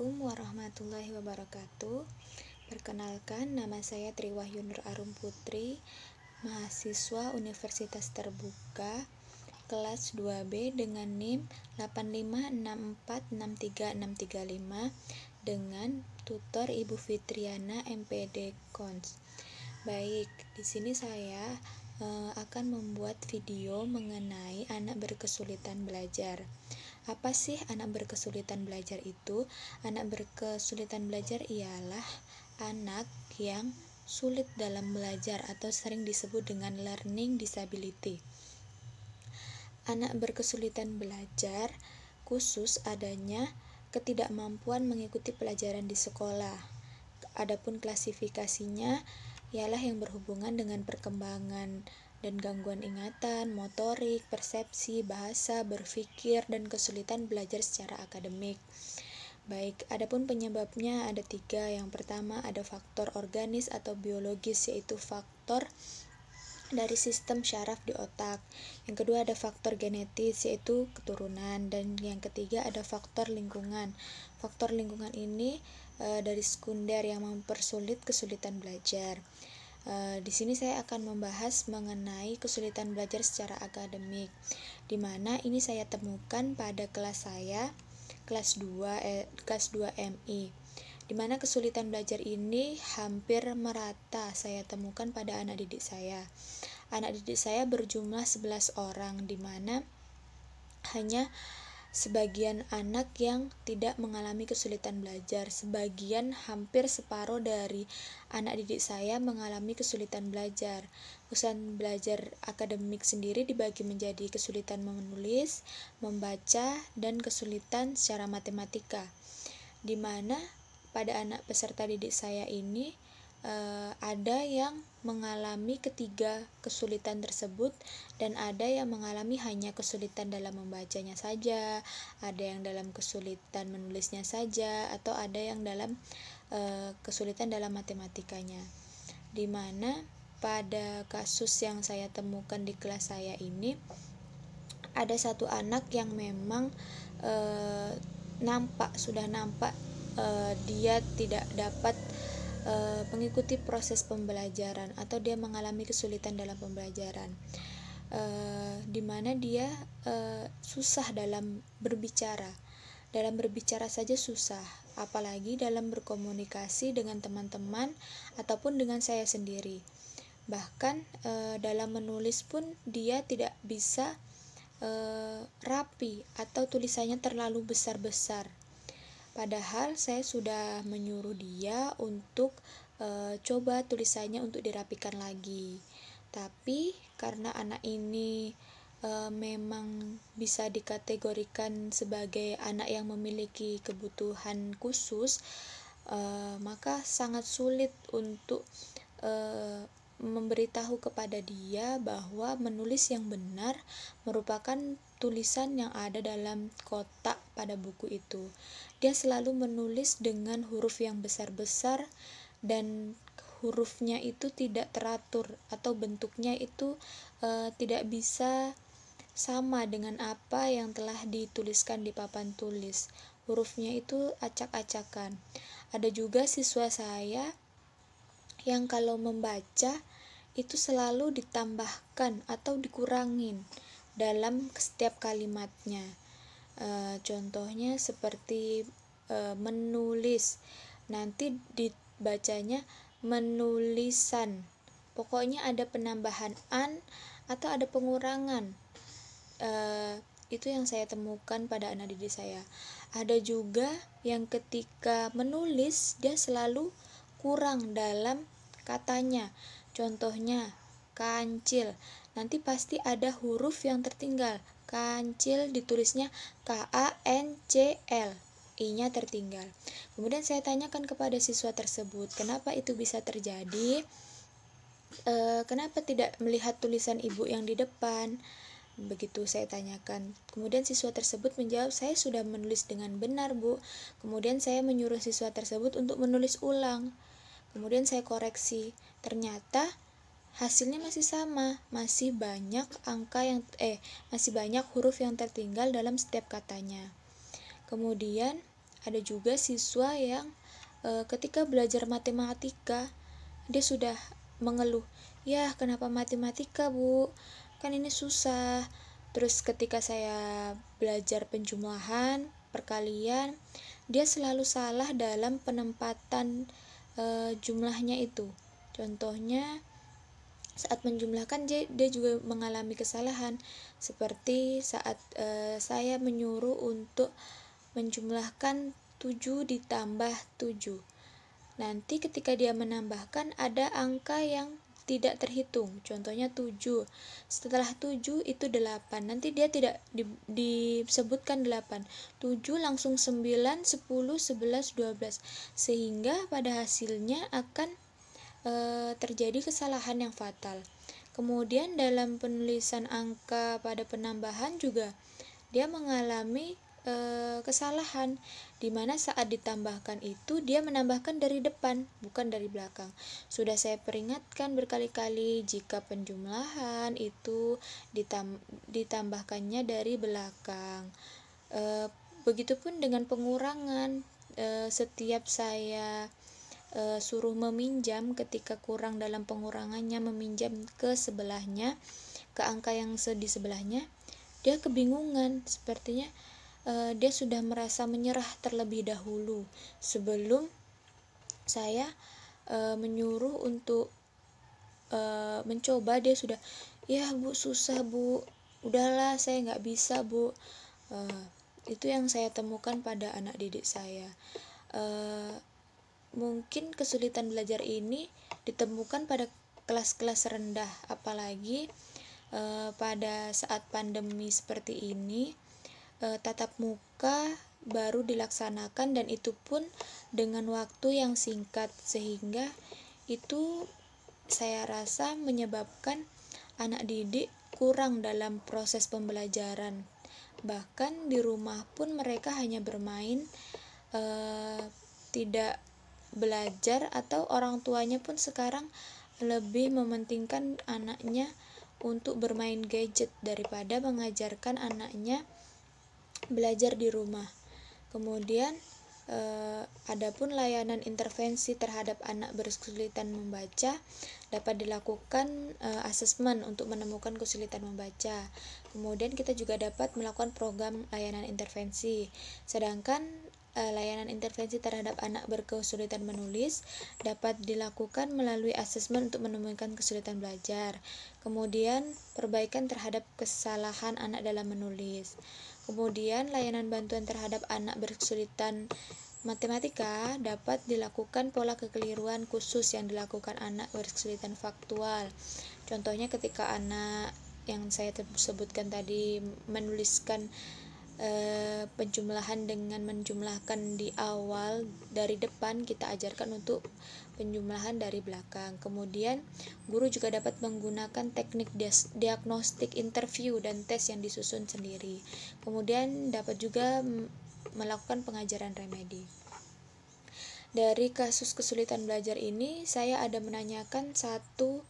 Assalamualaikum warahmatullahi wabarakatuh. Perkenalkan, nama saya Triwahyu Nur Arum Putri, mahasiswa Universitas Terbuka, kelas 2B dengan NIM 856463635 dengan tutor Ibu Fitriana MPD Cons. Baik, di sini saya akan membuat video mengenai anak berkesulitan belajar. Apa sih anak berkesulitan belajar itu? Anak berkesulitan belajar ialah anak yang sulit dalam belajar atau sering disebut dengan learning disability. Anak berkesulitan belajar khusus adanya ketidakmampuan mengikuti pelajaran di sekolah. Adapun klasifikasinya ialah yang berhubungan dengan perkembangan dan gangguan ingatan, motorik, persepsi, bahasa, berpikir, dan kesulitan belajar secara akademik. Baik, adapun penyebabnya ada 3. Yang pertama ada faktor organis atau biologis, yaitu faktor dari sistem syaraf di otak. Yang kedua ada faktor genetis, yaitu keturunan. Dan yang ketiga ada faktor lingkungan. Faktor lingkungan ini dari sekunder yang mempersulit kesulitan belajar. Di sini saya akan membahas mengenai kesulitan belajar secara akademik, di mana ini saya temukan pada kelas saya, kelas 2 MI, di mana kesulitan belajar ini hampir merata saya temukan pada anak didik saya. Anak didik saya berjumlah 11 orang, di mana hanya sebagian anak yang tidak mengalami kesulitan belajar. Sebagian, hampir separuh dari anak didik saya mengalami kesulitan belajar. Kesulitan belajar akademik sendiri dibagi menjadi kesulitan menulis, membaca, dan kesulitan secara matematika, di mana pada anak peserta didik saya ini ada yang mengalami ketiga kesulitan tersebut, dan ada yang mengalami hanya kesulitan dalam membacanya saja, ada yang dalam kesulitan menulisnya saja, atau ada yang dalam kesulitan dalam matematikanya. Di mana pada kasus yang saya temukan di kelas saya ini ada satu anak yang memang sudah nampak dia tidak dapat mengikuti proses pembelajaran, atau dia mengalami kesulitan dalam pembelajaran, di mana dia susah dalam berbicara saja susah, apalagi dalam berkomunikasi dengan teman-teman ataupun dengan saya sendiri. Bahkan dalam menulis pun dia tidak bisa rapi, atau tulisannya terlalu besar-besar. Padahal saya sudah menyuruh dia untuk coba tulisannya untuk dirapikan lagi. Tapi karena anak ini memang bisa dikategorikan sebagai anak yang memiliki kebutuhan khusus, maka sangat sulit untuk memberitahu kepada dia bahwa menulis yang benar merupakan tulisan yang ada dalam kotak pada buku itu. Dia selalu menulis dengan huruf yang besar-besar, dan hurufnya itu tidak teratur, atau bentuknya itu tidak bisa sama dengan apa yang telah dituliskan di papan tulis. Hurufnya itu acak-acakan. Ada juga siswa saya yang kalau membaca itu selalu ditambahkan atau dikurangin dalam setiap kalimatnya. Contohnya seperti menulis, nanti dibacanya menulisan. Pokoknya ada penambahan an atau ada pengurangan. Itu yang saya temukan pada anak didik saya. Ada juga yang ketika menulis dia selalu kurang dalam katanya. Contohnya kancil, nanti pasti ada huruf yang tertinggal. Kancil ditulisnya KANCL, I-nya tertinggal. Kemudian saya tanyakan kepada siswa tersebut, kenapa itu bisa terjadi? Kenapa tidak melihat tulisan ibu yang di depan? Begitu saya tanyakan. Kemudian siswa tersebut menjawab, saya sudah menulis dengan benar, Bu. Kemudian saya menyuruh siswa tersebut untuk menulis ulang. Kemudian saya koreksi. Ternyata hasilnya masih sama, masih banyak masih banyak huruf yang tertinggal dalam setiap katanya. Kemudian ada juga siswa yang ketika belajar matematika dia sudah mengeluh, "Ya, kenapa matematika, Bu? Kan ini susah." Terus ketika saya belajar penjumlahan, perkalian, dia selalu salah dalam penempatan jumlahnya itu. Contohnya saat menjumlahkan dia juga mengalami kesalahan, seperti saat saya menyuruh untuk menjumlahkan 7 ditambah 7. Nanti ketika dia menambahkan ada angka yang tidak terhitung, contohnya 7. Setelah 7 itu 8. Nanti dia tidak disebutkan 8. 7 langsung 9, 10, 11, 12. Sehingga pada hasilnya akan terjadi kesalahan yang fatal. Kemudian dalam penulisan angka pada penambahan juga dia mengalami kesalahan, dimana saat ditambahkan itu dia menambahkan dari depan bukan dari belakang. Sudah saya peringatkan berkali-kali jika penjumlahan itu ditambahkannya dari belakang. Begitupun dengan pengurangan, setiap saya suruh meminjam, ketika kurang dalam pengurangannya meminjam ke sebelahnya, ke angka yang di sebelahnya, dia kebingungan, sepertinya dia sudah merasa menyerah terlebih dahulu sebelum saya menyuruh untuk mencoba. Dia sudah, "Ya Bu, susah Bu, udahlah saya nggak bisa Bu." Itu yang saya temukan pada anak didik saya. Mungkin kesulitan belajar ini ditemukan pada kelas-kelas rendah, apalagi pada saat pandemi seperti ini. Tatap muka baru dilaksanakan dan itu pun dengan waktu yang singkat, sehingga itu saya rasa menyebabkan anak didik kurang dalam proses pembelajaran. Bahkan di rumah pun mereka hanya bermain, tidak belajar, atau orang tuanya pun sekarang lebih mementingkan anaknya untuk bermain gadget daripada mengajarkan anaknya belajar di rumah. Kemudian adapun layanan intervensi terhadap anak berkesulitan membaca dapat dilakukan asesmen untuk menemukan kesulitan membaca. Kemudian kita juga dapat melakukan program layanan intervensi. Sedangkan layanan intervensi terhadap anak berkesulitan menulis dapat dilakukan melalui asesmen untuk menemukan kesulitan belajar. Kemudian perbaikan terhadap kesalahan anak dalam menulis. Kemudian layanan bantuan terhadap anak berkesulitan matematika dapat dilakukan pola kekeliruan khusus yang dilakukan anak berkesulitan faktual. Contohnya ketika anak yang saya sebutkan tadi menuliskan penjumlahan dengan menjumlahkan di awal dari depan, kita ajarkan untuk penjumlahan dari belakang. Kemudian guru juga dapat menggunakan teknik diagnostik interview dan tes yang disusun sendiri. Kemudian dapat juga melakukan pengajaran remedi. Dari kasus kesulitan belajar ini, saya ada menanyakan satu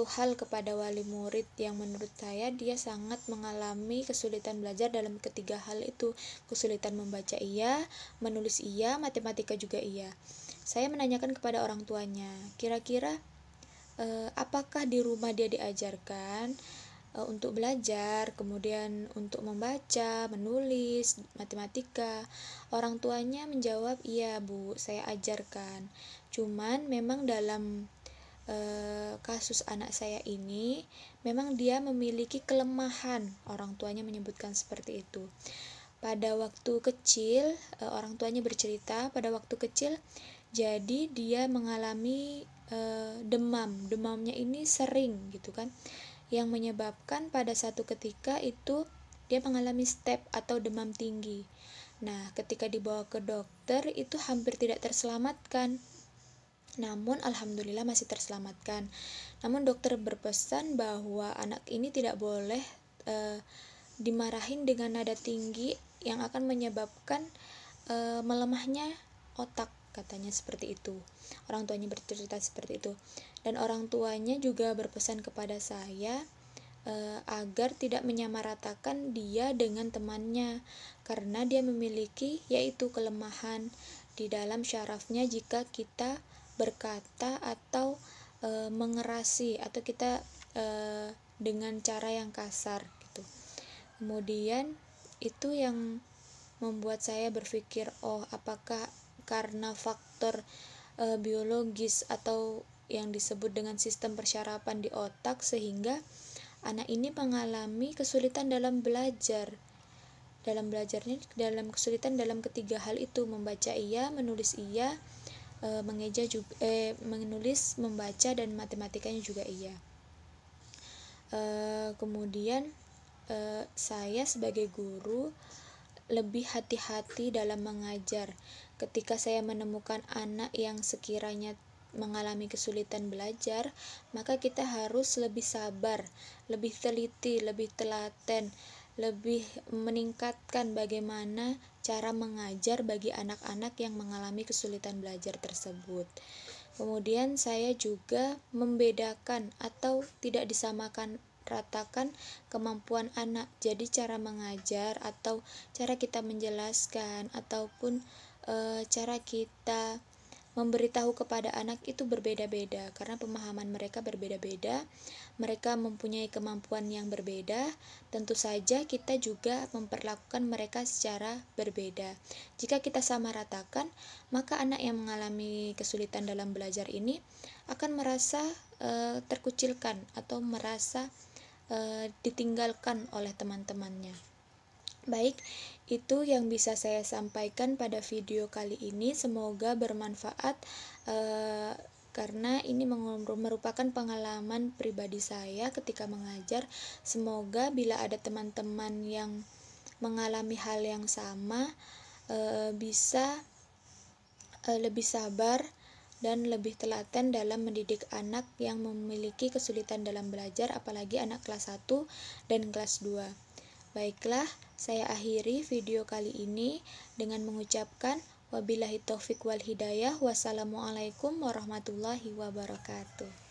hal kepada wali murid yang menurut saya dia sangat mengalami kesulitan belajar dalam ketiga hal itu. Kesulitan membaca iya, menulis iya, matematika juga iya. Saya menanyakan kepada orang tuanya, kira-kira apakah di rumah dia diajarkan untuk belajar, kemudian untuk membaca, menulis, matematika? Orang tuanya menjawab, "Iya Bu, saya ajarkan. Cuman memang dalam kasus anak saya ini memang dia memiliki kelemahan." Orang tuanya menyebutkan seperti itu. Pada waktu kecil, orang tuanya bercerita pada waktu kecil, jadi dia mengalami demamnya ini sering gitu kan, yang menyebabkan pada satu ketika itu dia mengalami step atau demam tinggi. Nah, ketika dibawa ke dokter itu hampir tidak terselamatkan. Namun alhamdulillah masih terselamatkan. Namun dokter berpesan bahwa anak ini tidak boleh dimarahin dengan nada tinggi yang akan menyebabkan melemahnya otak, katanya seperti itu. Orang tuanya bercerita seperti itu. Dan orang tuanya juga berpesan kepada saya agar tidak menyamaratakan dia dengan temannya, karena dia memiliki yaitu kelemahan di dalam syarafnya jika kita berkata atau mengerasi atau kita dengan cara yang kasar gitu. Kemudian itu yang membuat saya berpikir, oh apakah karena faktor biologis atau yang disebut dengan sistem persyarafan di otak sehingga anak ini mengalami kesulitan dalam belajar. Dalam belajarnya dalam kesulitan dalam ketiga hal itu, membaca iya, menulis iya, mengeja juga, menulis, membaca dan matematikanya juga iya. Kemudian saya sebagai guru lebih hati-hati dalam mengajar. Ketika saya menemukan anak yang sekiranya mengalami kesulitan belajar, maka kita harus lebih sabar, lebih teliti, lebih telaten, lebih meningkatkan bagaimana cara mengajar bagi anak-anak yang mengalami kesulitan belajar tersebut. Kemudian saya juga membedakan atau tidak disamakan ratakan kemampuan anak. Jadi cara mengajar atau cara kita menjelaskan ataupun cara kita memberitahu kepada anak itu berbeda-beda karena pemahaman mereka berbeda-beda. Mereka mempunyai kemampuan yang berbeda. Tentu saja kita juga memperlakukan mereka secara berbeda. Jika kita samaratakan, maka anak yang mengalami kesulitan dalam belajar ini akan merasa terkucilkan atau merasa ditinggalkan oleh teman-temannya. Baik, itu yang bisa saya sampaikan pada video kali ini. Semoga bermanfaat karena ini merupakan pengalaman pribadi saya ketika mengajar. Semoga bila ada teman-teman yang mengalami hal yang sama bisa lebih sabar dan lebih telaten dalam mendidik anak yang memiliki kesulitan dalam belajar, apalagi anak kelas 1 dan kelas 2. Baiklah, saya akhiri video kali ini dengan mengucapkan wabillahi taufik wal hidayah. Wassalamualaikum warahmatullahi wabarakatuh.